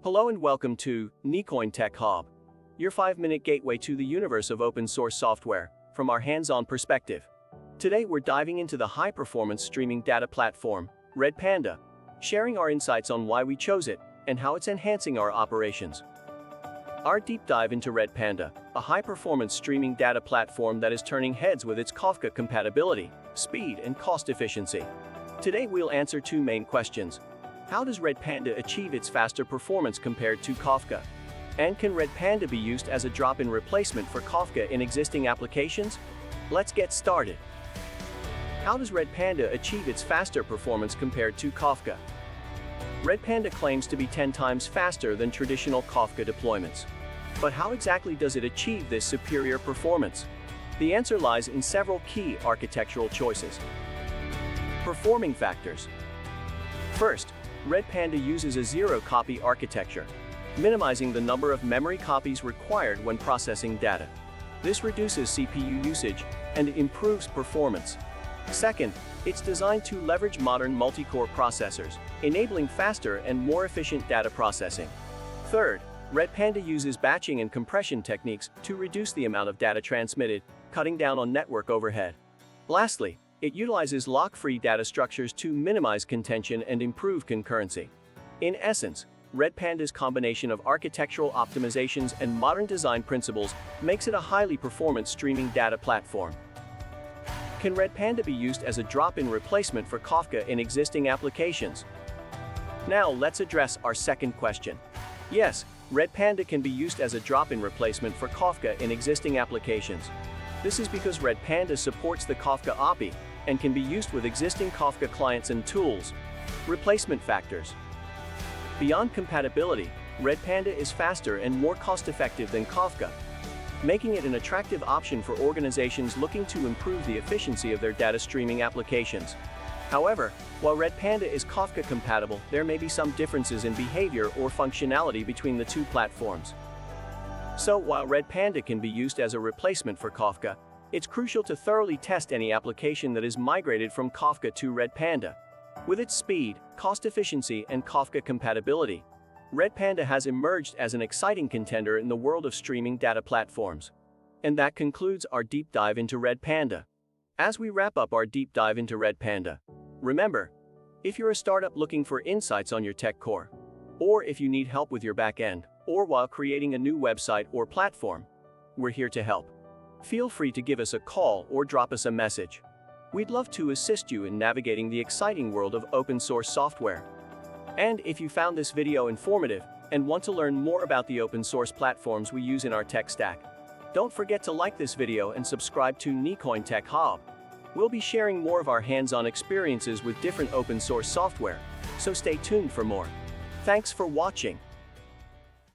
Hello and welcome to Nicoin Tech Hob, your 5-minute gateway to the universe of open source software from our hands-on perspective. Today we're diving into the high-performance streaming data platform, Redpanda, sharing our insights on why we chose it and how it's enhancing our operations. Our deep dive into Redpanda, a high-performance streaming data platform that is turning heads with its Kafka compatibility, speed, and cost efficiency. Today we'll answer two main questions. How does Redpanda achieve its faster performance compared to Kafka? And can Redpanda be used as a drop-in replacement for Kafka in existing applications? Let's get started. How does Redpanda achieve its faster performance compared to Kafka? Redpanda claims to be 10 times faster than traditional Kafka deployments. But how exactly does it achieve this superior performance? The answer lies in several key architectural choices. Performing factors. First, Redpanda uses a zero-copy architecture, minimizing the number of memory copies required when processing data. This reduces CPU usage and improves performance. Second, it's designed to leverage modern multi-core processors, enabling faster and more efficient data processing. Third, Redpanda uses batching and compression techniques to reduce the amount of data transmitted, cutting down on network overhead. Lastly, it utilizes lock-free data structures to minimize contention and improve concurrency. In essence, Redpanda's combination of architectural optimizations and modern design principles makes it a highly performant streaming data platform. Can Redpanda be used as a drop-in replacement for Kafka in existing applications? Now let's address our second question. Yes, Redpanda can be used as a drop-in replacement for Kafka in existing applications. This is because Redpanda supports the Kafka API and can be used with existing Kafka clients and tools. Replacement factors. Beyond compatibility, Redpanda is faster and more cost-effective than Kafka, making it an attractive option for organizations looking to improve the efficiency of their data streaming applications. However, while Redpanda is Kafka compatible, there may be some differences in behavior or functionality between the two platforms. So, while Redpanda can be used as a replacement for Kafka, it's crucial to thoroughly test any application that is migrated from Kafka to Redpanda. With its speed, cost efficiency, and Kafka compatibility, Redpanda has emerged as an exciting contender in the world of streaming data platforms. And that concludes our deep dive into Redpanda. As we wrap up our deep dive into Redpanda, remember, if you're a startup looking for insights on your tech core, or if you need help with your backend, or while creating a new website or platform, we're here to help. Feel free to give us a call or drop us a message. We'd love to assist you in navigating the exciting world of open source software. And if you found this video informative and want to learn more about the open source platforms we use in our tech stack, don't forget to like this video and subscribe to Nicoin Tech Hob. We'll be sharing more of our hands-on experiences with different open source software, so stay tuned for more. Thanks for watching.